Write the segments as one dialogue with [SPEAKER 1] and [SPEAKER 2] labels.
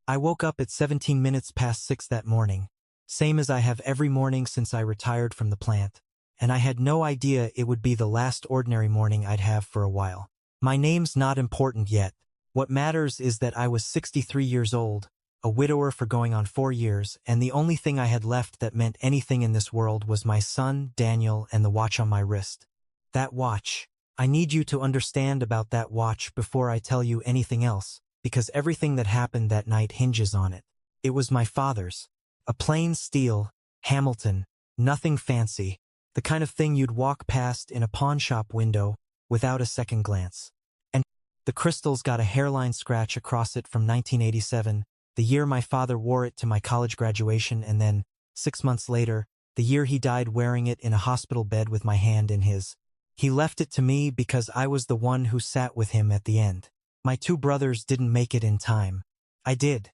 [SPEAKER 1] I woke up at 17 minutes past 6 that morning, same as I have every morning since I retired from the plant, and I had no idea it would be the last ordinary morning I'd have for a while. My name's not important yet. What matters is that I was 63 years old, a widower for going on 4 years, and the only thing I had left that meant anything in this world was my son, Daniel, and the watch on my wrist. That watch. I need you to understand about that watch before I tell you anything else, because everything that happened that night hinges on it. It was my father's. A plain steel, Hamilton, nothing fancy, the kind of thing you'd walk past in a pawn shop window without a second glance. And the crystal's got a hairline scratch across it from 1987, the year my father wore it to my college graduation, and then, 6 months later, the year he died wearing it in a hospital bed with my hand in his. He left it to me because I was the one who sat with him at the end. My 2 brothers didn't make it in time. I did.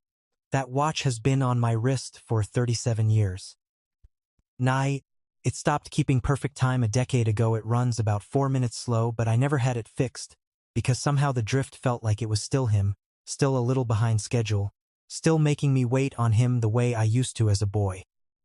[SPEAKER 1] That watch has been on my wrist for 37 years. It stopped keeping perfect time a decade ago. It runs about 4 minutes slow, but I never had it fixed, because somehow the drift felt like it was still him, still a little behind schedule, still making me wait on him the way I used to as a boy.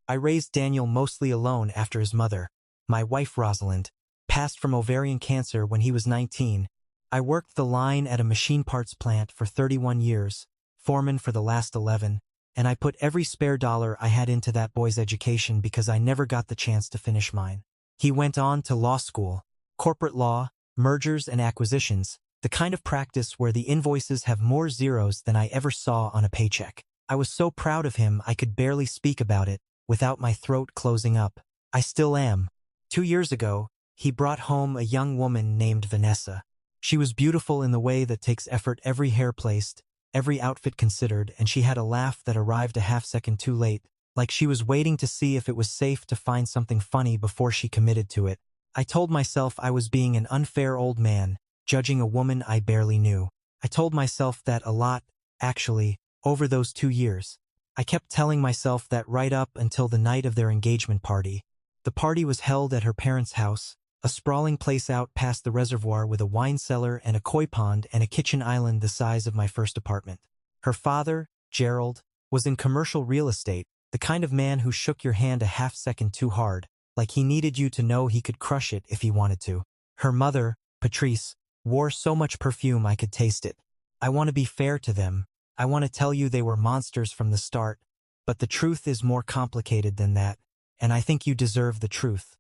[SPEAKER 1] I raised Daniel mostly alone after his mother, my wife Rosalind, passed from ovarian cancer when he was 19. I worked the line at a machine parts plant for 31 years, foreman for the last 11, and I put every spare dollar I had into that boy's education because I never got the chance to finish mine. He went on to law school, corporate law, mergers and acquisitions, the kind of practice where the invoices have more zeros than I ever saw on a paycheck. I was so proud of him I could barely speak about it without my throat closing up. I still am. 2 years ago, he brought home a young woman named Vanessa. She was beautiful in the way that takes effort, every hair placed, every outfit considered, and she had a laugh that arrived a half-second too late, like she was waiting to see if it was safe to find something funny before she committed to it. I told myself I was being an unfair old man, judging a woman I barely knew. I told myself that a lot, actually, over those 2 years. I kept telling myself that right up until the night of their engagement party. The party was held at her parents' house, a sprawling place out past the reservoir with a wine cellar and a koi pond and a kitchen island the size of my first apartment. Her father, Gerald, was in commercial real estate, the kind of man who shook your hand a half-second too hard, like he needed you to know he could crush it if he wanted to. Her mother, Patrice, wore so much perfume I could taste it. I want to be fair to them. I want to tell you they were monsters from the start, but the truth is more complicated than that, and I think you deserve the truth.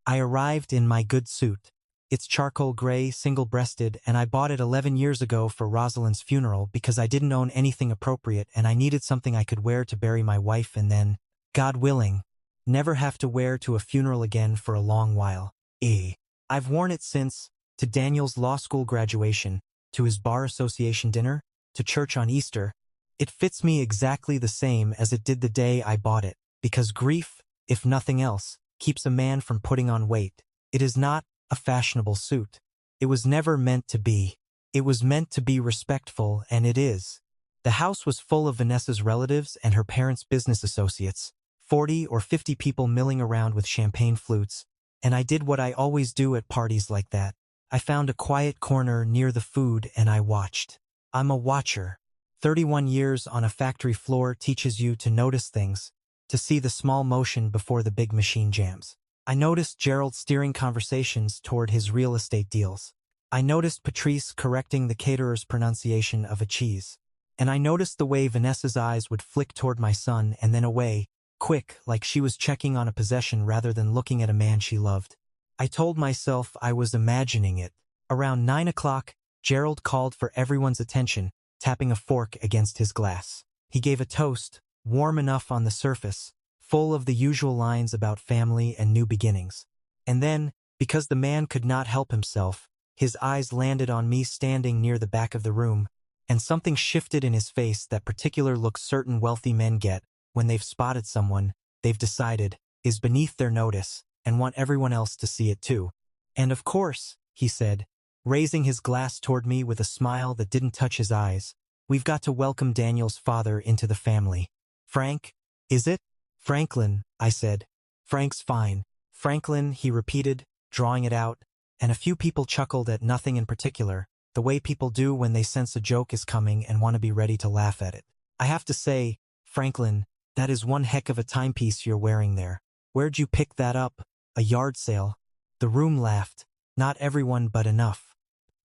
[SPEAKER 1] I arrived in my good suit. It's charcoal gray, single-breasted, and I bought it 11 years ago for Rosalind's funeral because I didn't own anything appropriate and I needed something I could wear to bury my wife and then, God willing, never have to wear to a funeral again for a long while. I've worn it since, to Daniel's law school graduation, to his bar association dinner, to church on Easter. It fits me exactly the same as it did the day I bought it, because grief, if nothing else, keeps a man from putting on weight. It is not a fashionable suit. It was never meant to be. It was meant to be respectful, and it is. The house was full of Vanessa's relatives and her parents' business associates, 40 or 50 people milling around with champagne flutes, and I did what I always do at parties like that. I found a quiet corner near the food and I watched. I'm a watcher. 31 years on a factory floor teaches you to notice things, to see the small motion before the big machine jams. I noticed Gerald steering conversations toward his real estate deals. I noticed Patrice correcting the caterer's pronunciation of a cheese. And I noticed the way Vanessa's eyes would flick toward my son and then away, quick, like she was checking on a possession rather than looking at a man she loved. I told myself I was imagining it. Around 9 o'clock, Gerald called for everyone's attention, tapping a fork against his glass. He gave a toast, warm enough on the surface, full of the usual lines about family and new beginnings. And then, because the man could not help himself, his eyes landed on me standing near the back of the room, and something shifted in his face, that particular look certain wealthy men get when they've spotted someone they've decided is beneath their notice and want everyone else to see it too. And of course, he said, raising his glass toward me with a smile that didn't touch his eyes, we've got to welcome Daniel's father into the family. Frank, is it? Franklin, I said. Frank's fine. Franklin, he repeated, drawing it out, and a few people chuckled at nothing in particular, the way people do when they sense a joke is coming and want to be ready to laugh at it. I have to say, Franklin, that is one heck of a timepiece you're wearing there. Where'd you pick that up? A yard sale? The room laughed. Not everyone, but enough.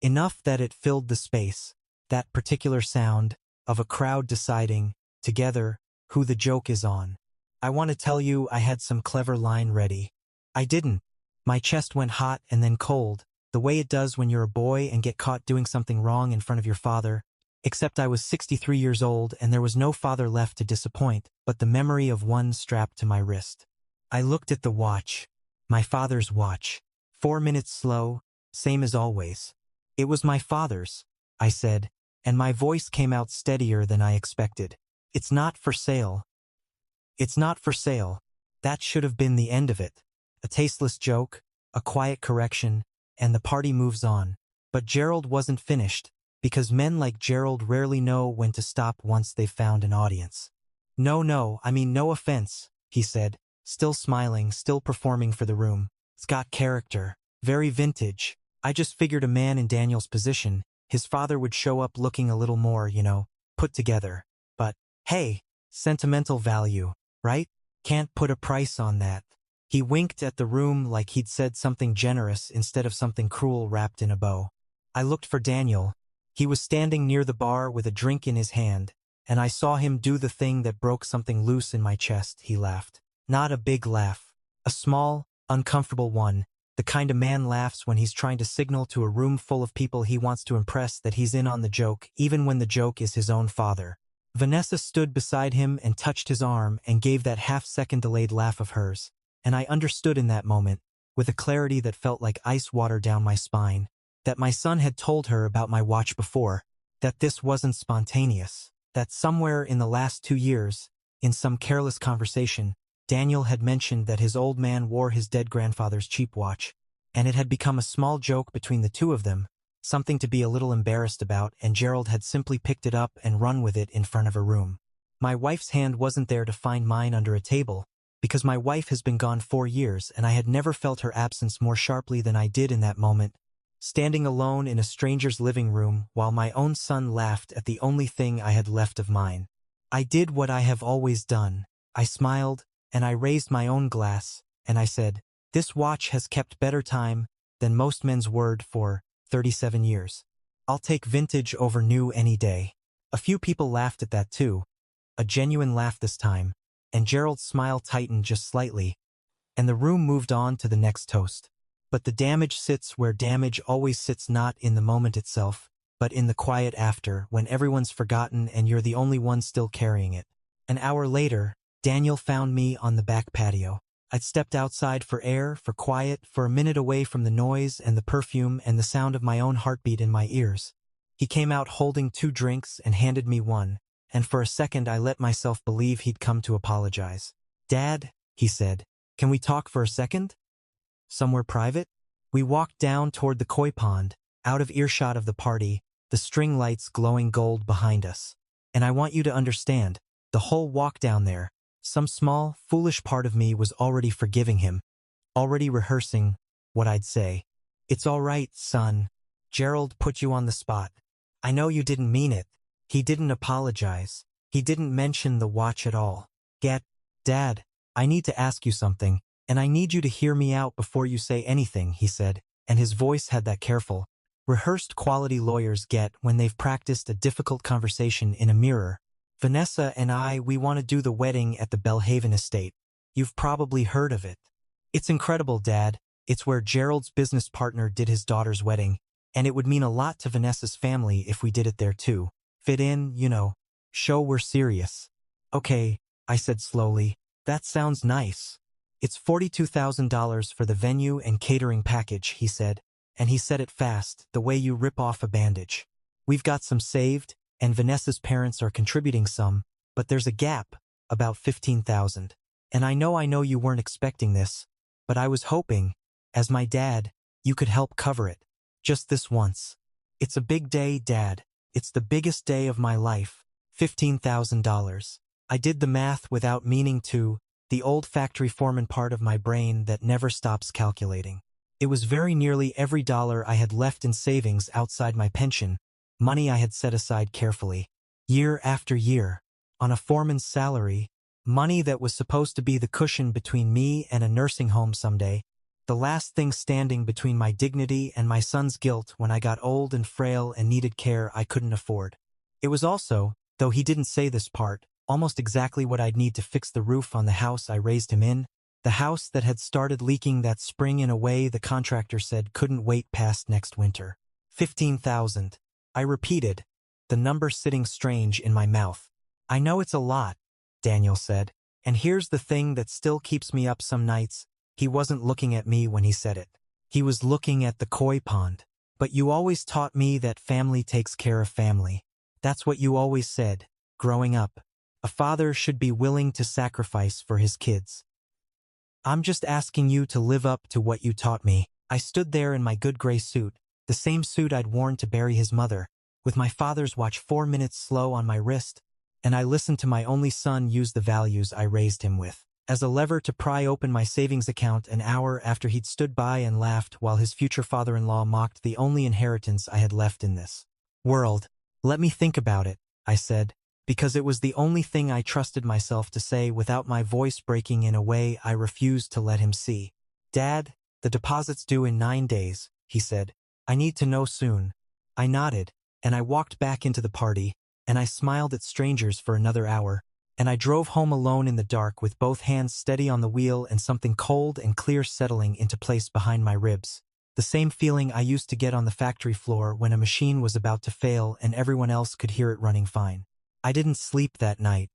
[SPEAKER 1] Enough that it filled the space. That particular sound of a crowd deciding, together, who the joke is on. I want to tell you I had some clever line ready. I didn't. My chest went hot and then cold, the way it does when you're a boy and get caught doing something wrong in front of your father. Except I was 63 years old and there was no father left to disappoint, but the memory of one strapped to my wrist. I looked at the watch. My father's watch. 4 minutes slow, same as always. It was my father's, I said, and my voice came out steadier than I expected. It's not for sale. It's not for sale. That should have been the end of it. A tasteless joke, a quiet correction, and the party moves on. But Gerald wasn't finished, because men like Gerald rarely know when to stop once they've found an audience. No, I mean no offense, he said, still smiling, still performing for the room. It's got character. Very vintage. I just figured a man in Daniel's position, his father would show up looking a little more, put together. But, hey, sentimental value, right? Can't put a price on that. He winked at the room like he'd said something generous instead of something cruel wrapped in a bow. I looked for Daniel. He was standing near the bar with a drink in his hand, and I saw him do the thing that broke something loose in my chest. He laughed. Not a big laugh. A small, uncomfortable one. The kind of man laughs when he's trying to signal to a room full of people he wants to impress that he's in on the joke, even when the joke is his own father. Vanessa stood beside him and touched his arm and gave that half-second delayed laugh of hers. And I understood in that moment, with a clarity that felt like ice water down my spine, that my son had told her about my watch before, that this wasn't spontaneous, that somewhere in the last 2 years, in some careless conversation, Daniel had mentioned that his old man wore his dead grandfather's cheap watch, and it had become a small joke between the two of them, something to be a little embarrassed about, and Gerald had simply picked it up and run with it in front of a room. My wife's hand wasn't there to find mine under a table, because my wife has been gone 4 years and I had never felt her absence more sharply than I did in that moment, standing alone in a stranger's living room while my own son laughed at the only thing I had left of mine. I did what I have always done. I smiled, and I raised my own glass, and I said, "This watch has kept better time than most men's word for 37 years. I'll take vintage over new any day." A few people laughed at that too, a genuine laugh this time, and Gerald's smile tightened just slightly, and the room moved on to the next toast. But the damage sits where damage always sits, not in the moment itself, but in the quiet after, when everyone's forgotten and you're the only one still carrying it. An hour later, Daniel found me on the back patio. I'd stepped outside for air, for quiet, for a minute away from the noise and the perfume and the sound of my own heartbeat in my ears. He came out holding 2 drinks and handed me one, and for a second I let myself believe he'd come to apologize. "Dad," he said, "can we talk for a second? Somewhere private?" We walked down toward the koi pond, out of earshot of the party, the string lights glowing gold behind us. And I want you to understand, the whole walk down there, some small, foolish part of me was already forgiving him, already rehearsing what I'd say. "It's all right, son. Gerald put you on the spot. I know you didn't mean it. He didn't apologize. He didn't mention the watch at all. Dad, I need to ask you something, and I need you to hear me out before you say anything," he said, and his voice had that careful, rehearsed quality lawyers get when they've practiced a difficult conversation in a mirror. "Vanessa and we want to do the wedding at the Belhaven estate. You've probably heard of it. It's incredible, Dad. It's where Gerald's business partner did his daughter's wedding, and it would mean a lot to Vanessa's family if we did it there too. Fit in, show we're serious." "Okay," I said slowly. "That sounds nice." "It's $42,000 for the venue and catering package," he said, and he said it fast, the way you rip off a bandage. "We've got some saved, and Vanessa's parents are contributing some, but there's a gap, about $15,000. And I know you weren't expecting this, but I was hoping, as my dad, you could help cover it. Just this once. It's a big day, Dad. It's the biggest day of my life. $15,000. I did the math without meaning to, the old factory foreman part of my brain that never stops calculating. It was very nearly every dollar I had left in savings outside my pension, money I had set aside carefully. Year after year. on a foreman's salary, money that was supposed to be the cushion between me and a nursing home someday, the last thing standing between my dignity and my son's guilt when I got old and frail and needed care I couldn't afford. It was also, though he didn't say this part, almost exactly what I'd need to fix the roof on the house I raised him in, the house that had started leaking that spring in a way the contractor said couldn't wait past next winter. 15,000. I repeated, the number sitting strange in my mouth. I know it's a lot, Daniel said, and here's the thing that still keeps me up some nights. He wasn't looking at me when he said it. He was looking at the koi pond. But you always taught me that family takes care of family. That's what you always said, growing up. A father should be willing to sacrifice for his kids. I'm just asking you to live up to what you taught me. I stood there in my good gray suit, the same suit I'd worn to bury his mother, with my father's watch 4 minutes slow on my wrist, and I listened to my only son use the values I raised him with as a lever to pry open my savings account an hour after he'd stood by and laughed while his future father-in-law mocked the only inheritance I had left in this world. Let me think about it, I said, because it was the only thing I trusted myself to say without my voice breaking in a way I refused to let him see. Dad, the deposit's due in 9 days, he said. I need to know soon. I nodded, and I walked back into the party, and I smiled at strangers for another hour, and I drove home alone in the dark with both hands steady on the wheel and something cold and clear settling into place behind my ribs. The same feeling I used to get on the factory floor when a machine was about to fail and everyone else could hear it running fine. I didn't sleep that night.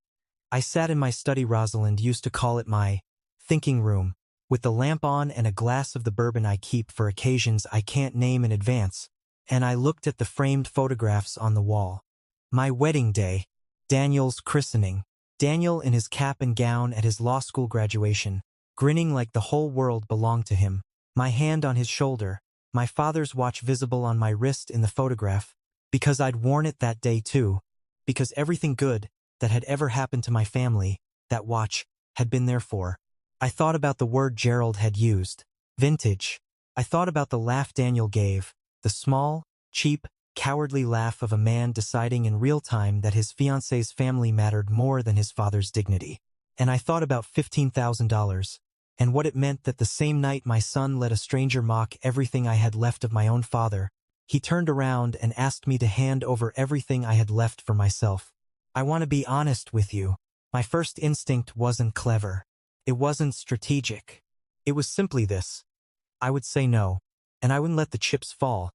[SPEAKER 1] I sat in my study. Rosalind used to call it my thinking room, with the lamp on and a glass of the bourbon I keep for occasions I can't name in advance, and I looked at the framed photographs on the wall. My wedding day, Daniel's christening, Daniel in his cap and gown at his law school graduation, grinning like the whole world belonged to him, my hand on his shoulder, my father's watch visible on my wrist in the photograph, because I'd worn it that day too, because everything good that had ever happened to my family, that watch, had been there for. I thought about the word Gerald had used, vintage. I thought about the laugh Daniel gave, the small, cheap, cowardly laugh of a man deciding in real time that his fiancée's family mattered more than his father's dignity. And I thought about $15,000, and what it meant that the same night my son let a stranger mock everything I had left of my own father, he turned around and asked me to hand over everything I had left for myself. I want to be honest with you. My first instinct wasn't clever. It wasn't strategic. It was simply this. I would say no, and I wouldn't let the chips fall.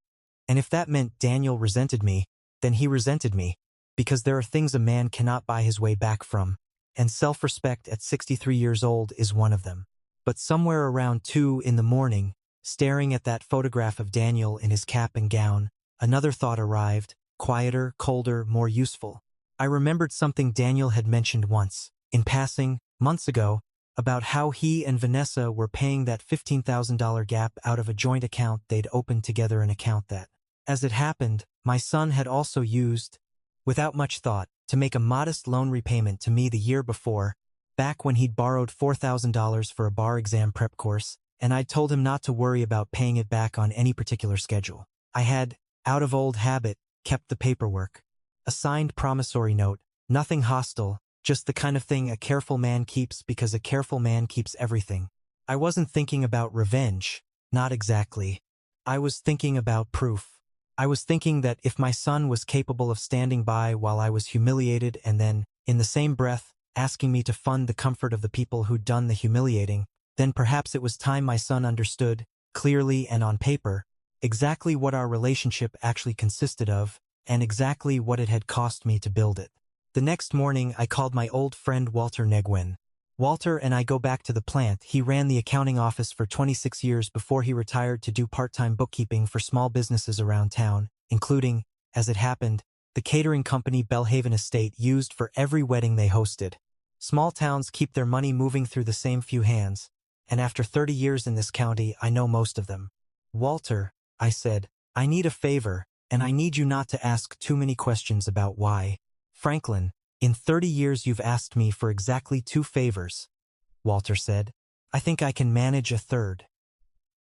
[SPEAKER 1] And if that meant Daniel resented me, then he resented me, because there are things a man cannot buy his way back from, and self-respect at 63 years old is one of them. But somewhere around 2 in the morning, staring at that photograph of Daniel in his cap and gown, another thought arrived, quieter, colder, more useful. I remembered something Daniel had mentioned once, in passing, months ago, about how he and Vanessa were paying that $15,000 gap out of a joint account they'd opened together, an account that, as it happened, my son had also used, without much thought, to make a modest loan repayment to me the year before, back when he'd borrowed $4,000 for a bar exam prep course, and I'd told him not to worry about paying it back on any particular schedule. I had, out of old habit, kept the paperwork. A signed promissory note, nothing hostile, just the kind of thing a careful man keeps because a careful man keeps everything. I wasn't thinking about revenge, not exactly. I was thinking about proof. I was thinking that if my son was capable of standing by while I was humiliated and then, in the same breath, asking me to fund the comfort of the people who'd done the humiliating, then perhaps it was time my son understood, clearly and on paper, exactly what our relationship actually consisted of, and exactly what it had cost me to build it. The next morning I called my old friend Walter Negwin. Walter and I go back to the plant. He ran the accounting office for 26 years before he retired to do part-time bookkeeping for small businesses around town, including, as it happened, the catering company Belhaven Estate used for every wedding they hosted. Small towns keep their money moving through the same few hands, and after 30 years in this county, I know most of them. Walter, I said, I need a favor, and I need you not to ask too many questions about why. Franklin, in 30 years you've asked me for exactly 2 favors, Walter said. I think I can manage a third.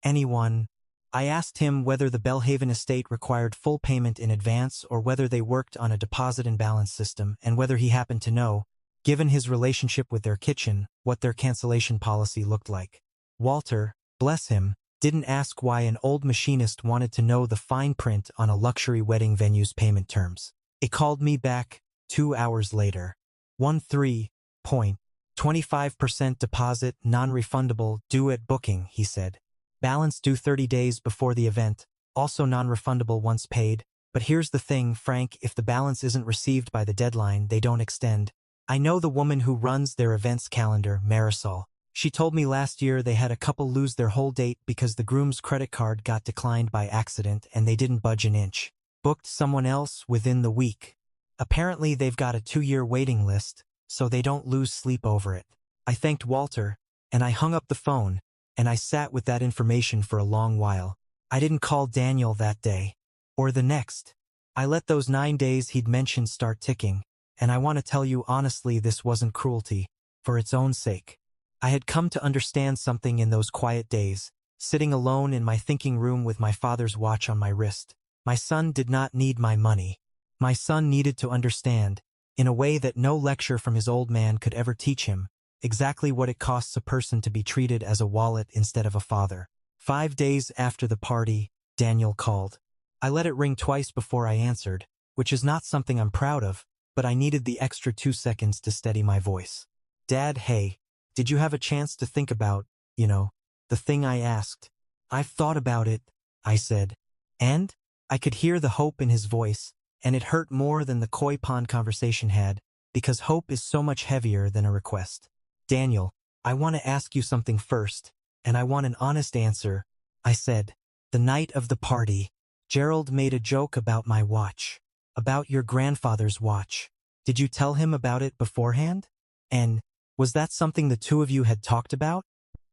[SPEAKER 1] Anyone? I asked him whether the Belhaven estate required full payment in advance or whether they worked on a deposit and balance system, and whether he happened to know, given his relationship with their kitchen, what their cancellation policy looked like. Walter, bless him, didn't ask why an old machinist wanted to know the fine print on a luxury wedding venue's payment terms. It called me back 2 hours later. 13.25% deposit, non-refundable, due at booking, he said. Balance due 30 days before the event, also non-refundable once paid. But here's the thing, Frank, if the balance isn't received by the deadline, they don't extend. I know the woman who runs their events calendar, Marisol. She told me last year they had a couple lose their whole date because the groom's credit card got declined by accident and they didn't budge an inch. Booked someone else within the week. Apparently they've got a 2-year waiting list, so they don't lose sleep over it. I thanked Walter, and I hung up the phone, and I sat with that information for a long while. I didn't call Daniel that day. Or the next. I let those 9 days he'd mentioned start ticking, and I want to tell you honestly this wasn't cruelty, for its own sake. I had come to understand something in those quiet days, sitting alone in my thinking room with my father's watch on my wrist. My son did not need my money. My son needed to understand, in a way that no lecture from his old man could ever teach him, exactly what it costs a person to be treated as a wallet instead of a father. 5 days after the party, Daniel called. I let it ring twice before I answered, which is not something I'm proud of, but I needed the extra 2 seconds to steady my voice. Dad, hey, did you have a chance to think about, the thing I asked? I've thought about it, I said. And? I could hear the hope in his voice, and it hurt more than the koi pond conversation had, because hope is so much heavier than a request. Daniel, I want to ask you something first, and I want an honest answer, I said. The night of the party, Gerald made a joke about my watch, about your grandfather's watch. Did you tell him about it beforehand? And was that something the two of you had talked about?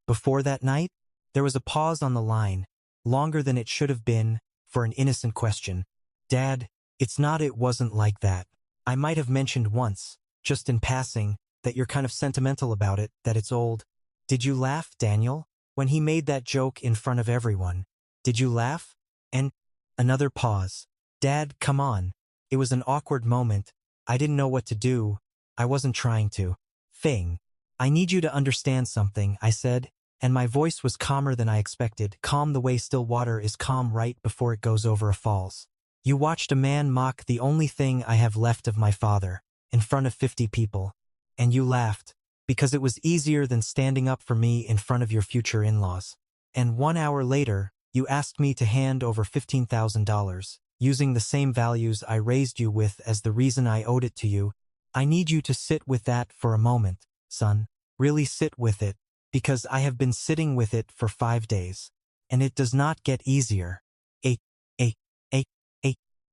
[SPEAKER 1] Before that night? There was a pause on the line, longer than it should have been, for an innocent question. Dad, it wasn't like that. I might have mentioned once, just in passing, that you're kind of sentimental about it, that it's old. Did you laugh, Daniel, when he made that joke in front of everyone? Did you laugh? And another pause. Dad, come on. It was an awkward moment. I didn't know what to do. I wasn't trying to. Thing. I need you to understand something, I said, and my voice was calmer than I expected, calm the way still water is calm right before it goes over a falls. You watched a man mock the only thing I have left of my father, in front of 50 people. And you laughed, because it was easier than standing up for me in front of your future in-laws. And 1 hour later, you asked me to hand over $15,000, using the same values I raised you with as the reason I owed it to you. I need you to sit with that for a moment, son. Really sit with it, because I have been sitting with it for 5 days. And it does not get easier.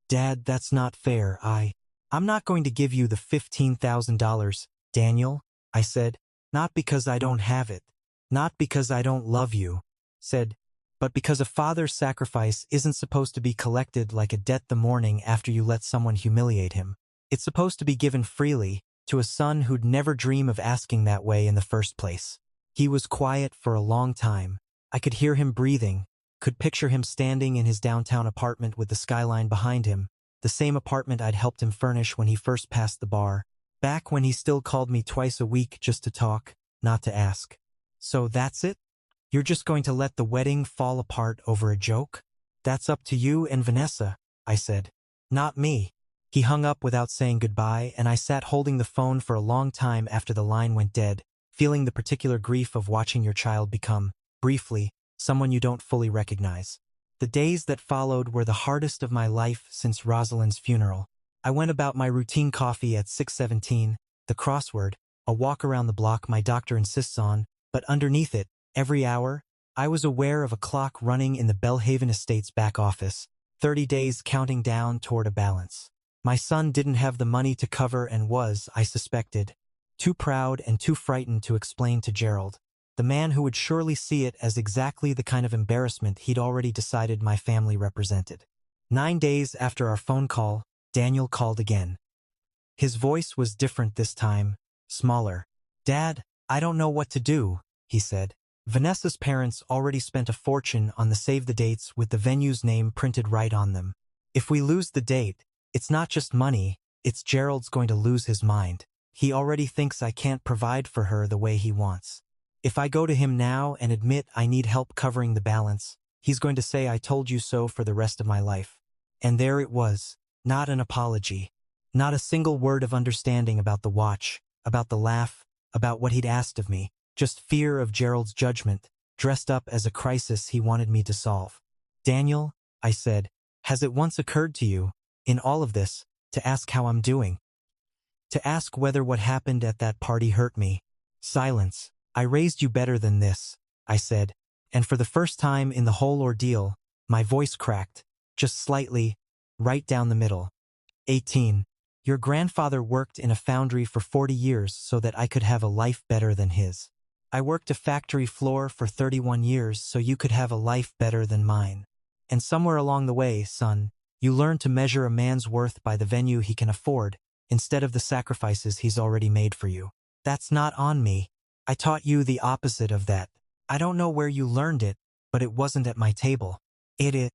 [SPEAKER 1] Dad, that's not fair. I'm not going to give you the $15,000, Daniel, I said. Not because I don't have it. Not because I don't love you, said, but because a father's sacrifice isn't supposed to be collected like a debt the morning after you let someone humiliate him. It's supposed to be given freely, to a son who'd never dream of asking that way in the first place. He was quiet for a long time. I could hear him breathing, could picture him standing in his downtown apartment with the skyline behind him, the same apartment I'd helped him furnish when he first passed the bar, back when he still called me twice a week just to talk, not to ask. So that's it? You're just going to let the wedding fall apart over a joke? That's up to you and Vanessa, I said. Not me. He hung up without saying goodbye, and I sat holding the phone for a long time after the line went dead, feeling the particular grief of watching your child become, briefly, someone you don't fully recognize. The days that followed were the hardest of my life since Rosalind's funeral. I went about my routine coffee at 6:17, the crossword, a walk around the block my doctor insists on, but underneath it, every hour, I was aware of a clock running in the Belhaven Estates back office, 30 days counting down toward a balance. My son didn't have the money to cover and was, I suspected, too proud and too frightened to explain to Gerald, the man who would surely see it as exactly the kind of embarrassment he'd already decided my family represented. 9 days after our phone call, Daniel called again. His voice was different this time, smaller. Dad, I don't know what to do, he said. Vanessa's parents already spent a fortune on the save the dates with the venue's name printed right on them. If we lose the date, it's not just money, it's Gerald's going to lose his mind. He already thinks I can't provide for her the way he wants. If I go to him now and admit I need help covering the balance, he's going to say I told you so for the rest of my life. And there it was. Not an apology. Not a single word of understanding about the watch, about the laugh, about what he'd asked of me. Just fear of Gerald's judgment, dressed up as a crisis he wanted me to solve. Daniel, I said, has it once occurred to you, in all of this, to ask how I'm doing? To ask whether what happened at that party hurt me? Silence. I raised you better than this, I said, and for the first time in the whole ordeal, my voice cracked, just slightly, right down the middle. 18. Your grandfather worked in a foundry for 40 years so that I could have a life better than his. I worked a factory floor for 31 years so you could have a life better than mine. And somewhere along the way, son, you learn to measure a man's worth by the venue he can afford, instead of the sacrifices he's already made for you. That's not on me. I taught you the opposite of that. I don't know where you learned it, but it wasn't at my table. It.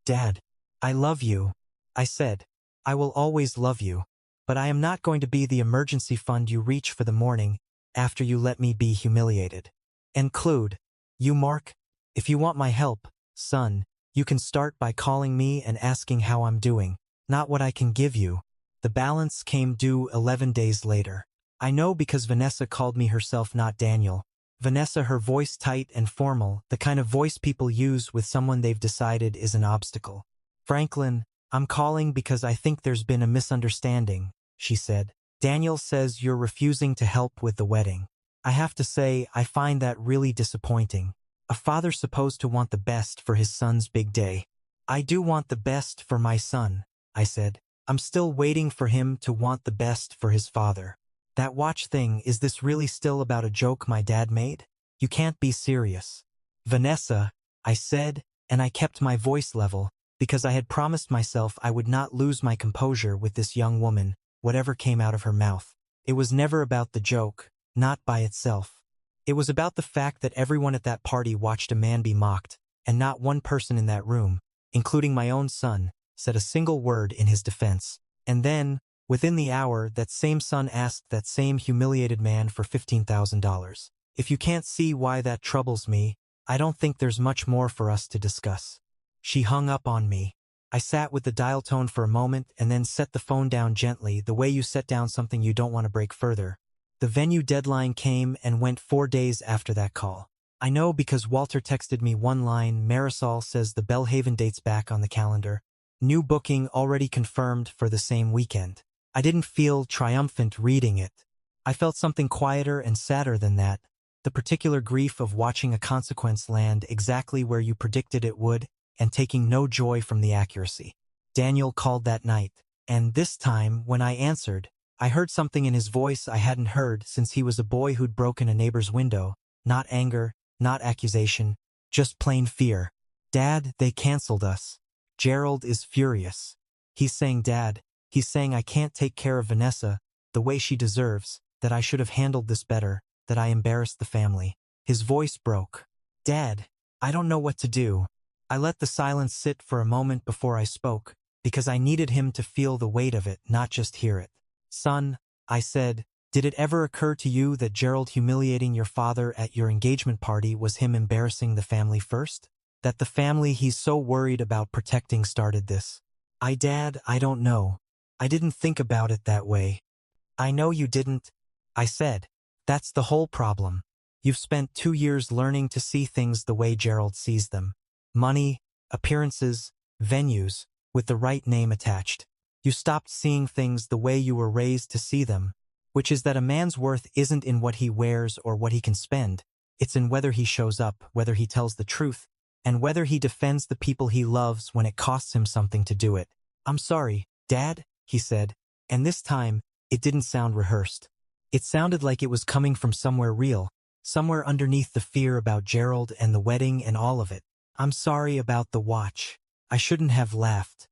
[SPEAKER 1] Dad, I love you, I said. I will always love you, but I am not going to be the emergency fund you reach for the morning after you let me be humiliated. Include, you Mark, if you want my help, son, you can start by calling me and asking how I'm doing, not what I can give you. The balance came due 11 days later. I know because Vanessa called me herself, not Daniel. Vanessa, her voice tight and formal, the kind of voice people use with someone they've decided is an obstacle. Franklin, I'm calling because I think there's been a misunderstanding, she said. Daniel says you're refusing to help with the wedding. I have to say, I find that really disappointing. A father's supposed to want the best for his son's big day. I do want the best for my son, I said. I'm still waiting for him to want the best for his father. That watch thing, is this really still about a joke my dad made? You can't be serious. Vanessa, I said, and I kept my voice level, because I had promised myself I would not lose my composure with this young woman, whatever came out of her mouth. It was never about the joke, not by itself. It was about the fact that everyone at that party watched a man be mocked, and not one person in that room, including my own son, said a single word in his defense. And then, within the hour, that same son asked that same humiliated man for $15,000. If you can't see why that troubles me, I don't think there's much more for us to discuss. She hung up on me. I sat with the dial tone for a moment and then set the phone down gently, the way you set down something you don't want to break further. The venue deadline came and went 4 days after that call. I know because Walter texted me one line. Marisol says the Belhaven date's back on the calendar. New booking already confirmed for the same weekend. I didn't feel triumphant reading it. I felt something quieter and sadder than that. The particular grief of watching a consequence land exactly where you predicted it would, and taking no joy from the accuracy. Daniel called that night, and this time, when I answered, I heard something in his voice I hadn't heard since he was a boy who'd broken a neighbor's window. Not anger, not accusation, just plain fear. Dad, they canceled us. Gerald is furious. He's saying, Dad, he's saying I can't take care of Vanessa the way she deserves, that I should have handled this better, that I embarrassed the family. His voice broke. Dad, I don't know what to do. I let the silence sit for a moment before I spoke, because I needed him to feel the weight of it, not just hear it. Son, I said, did it ever occur to you that Gerald humiliating your father at your engagement party was him embarrassing the family first? That the family he's so worried about protecting started this? Dad, I don't know. I didn't think about it that way. I know you didn't, I said. That's the whole problem. You've spent 2 years learning to see things the way Gerald sees them. Money, appearances, venues, with the right name attached. You stopped seeing things the way you were raised to see them, which is that a man's worth isn't in what he wears or what he can spend. It's in whether he shows up, whether he tells the truth, and whether he defends the people he loves when it costs him something to do it. I'm sorry, Dad, he said, and this time, it didn't sound rehearsed. It sounded like it was coming from somewhere real, somewhere underneath the fear about Gerald and the wedding and all of it. I'm sorry about the watch. I shouldn't have laughed.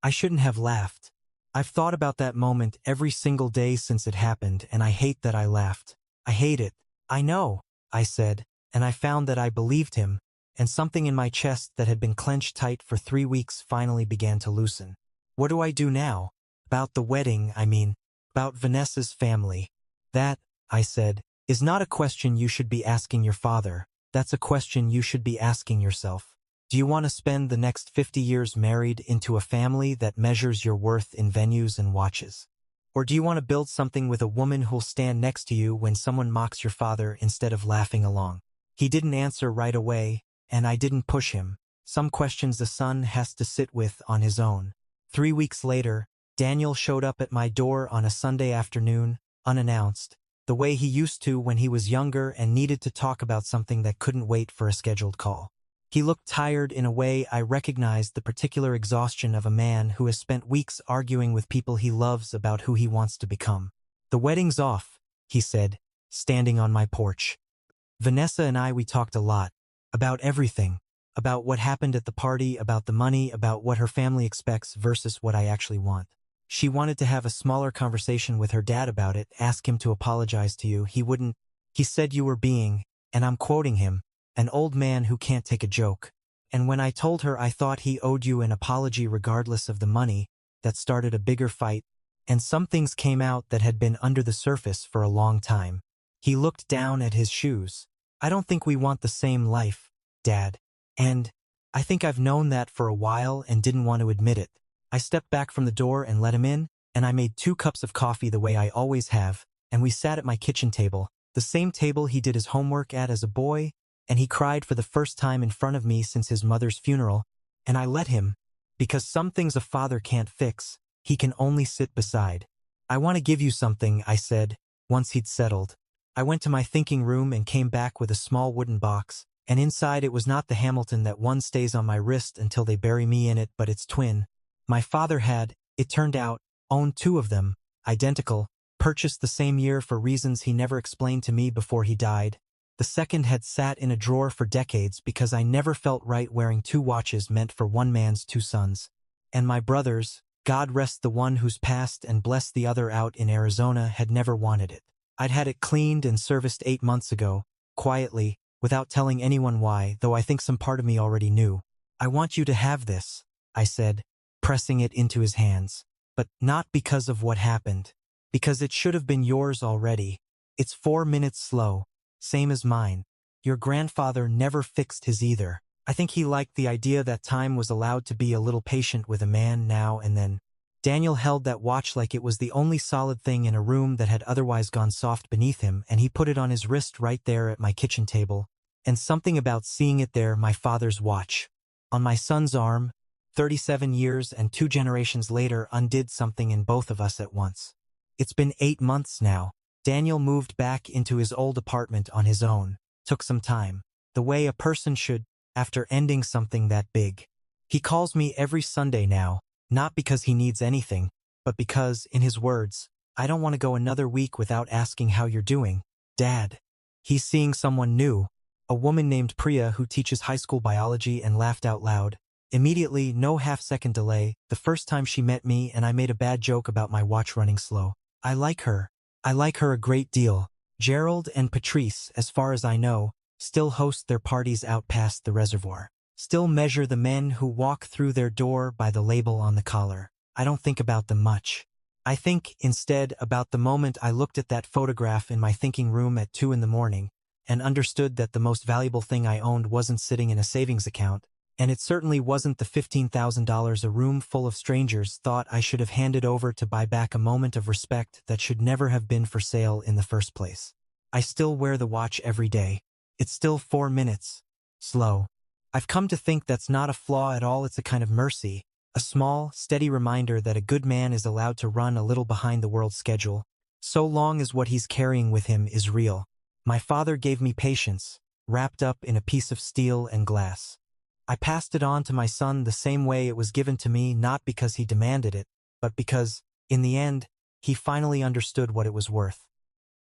[SPEAKER 1] I shouldn't have laughed. I've thought about that moment every single day since it happened, and I hate that I laughed. I hate it. I know, I said, and I found that I believed him, and something in my chest that had been clenched tight for 3 weeks finally began to loosen. What do I do now? About the wedding, I mean. About Vanessa's family. That, I said, is not a question you should be asking your father. That's a question you should be asking yourself. Do you want to spend the next 50 years married into a family that measures your worth in venues and watches? Or do you want to build something with a woman who'll stand next to you when someone mocks your father instead of laughing along? He didn't answer right away, and I didn't push him. Some questions a son has to sit with on his own. 3 weeks later, Daniel showed up at my door on a Sunday afternoon, unannounced, the way he used to when he was younger and needed to talk about something that couldn't wait for a scheduled call. He looked tired in a way I recognized the particular exhaustion of a man who has spent weeks arguing with people he loves about who he wants to become. "The wedding's off," he said, standing on my porch. "Vanessa and we talked a lot. About everything. About what happened at the party, about the money, about what her family expects versus what I actually want. She wanted to have a smaller conversation with her dad about it, ask him to apologize to you. He wouldn't. He said you were being," and I'm quoting him, "an old man who can't take a joke. And when I told her I thought he owed you an apology regardless of the money, that started a bigger fight, and some things came out that had been under the surface for a long time." He looked down at his shoes. "I don't think we want the same life, Dad. And I think I've known that for a while and didn't want to admit it." I stepped back from the door and let him in, and I made 2 cups of coffee the way I always have, and we sat at my kitchen table, the same table he did his homework at as a boy, and he cried for the first time in front of me since his mother's funeral, and I let him, because some things a father can't fix, he can only sit beside. "I want to give you something," I said, once he'd settled. I went to my thinking room and came back with a small wooden box, and inside it was not the Hamilton that one stays on my wrist until they bury me in it, but its twin. My father had, it turned out, owned 2 of them, identical, purchased the same year for reasons he never explained to me before he died. The second had sat in a drawer for decades because I never felt right wearing 2 watches meant for one man's 2 sons. And my brothers, God rest the one who's passed and bless the other out in Arizona, had never wanted it. I'd had it cleaned and serviced 8 months ago, quietly, without telling anyone why, though I think some part of me already knew. "I want you to have this," I said, pressing it into his hands. "But not because of what happened. Because it should have been yours already. It's 4 minutes slow, same as mine. Your grandfather never fixed his either. I think he liked the idea that time was allowed to be a little patient with a man now and then." Daniel held that watch like it was the only solid thing in a room that had otherwise gone soft beneath him, and he put it on his wrist right there at my kitchen table. And something about seeing it there, my father's watch, on my son's arm, 37 years and 2 generations later, undid something in both of us at once. It's been 8 months now. Daniel moved back into his old apartment on his own. Took some time. The way a person should, after ending something that big. He calls me every Sunday now, not because he needs anything, but because, in his words, "I don't want to go another week without asking how you're doing, Dad." He's seeing someone new, a woman named Priya who teaches high school biology, and laughed out loud. Immediately, no half-second delay, the first time she met me, and I made a bad joke about my watch running slow. I like her. I like her a great deal. Gerald and Patrice, as far as I know, still host their parties out past the reservoir. Still measure the men who walk through their door by the label on the collar. I don't think about them much. I think, instead, about the moment I looked at that photograph in my thinking room at 2 in the morning, and understood that the most valuable thing I owned wasn't sitting in a savings account, and it certainly wasn't the $15,000 a room full of strangers thought I should have handed over to buy back a moment of respect that should never have been for sale in the first place. I still wear the watch every day. It's still 4 minutes. Slow. I've come to think that's not a flaw at all, it's a kind of mercy, a small, steady reminder that a good man is allowed to run a little behind the world's schedule, so long as what he's carrying with him is real. My father gave me patience, wrapped up in a piece of steel and glass. I passed it on to my son the same way it was given to me, not because he demanded it, but because, in the end, he finally understood what it was worth.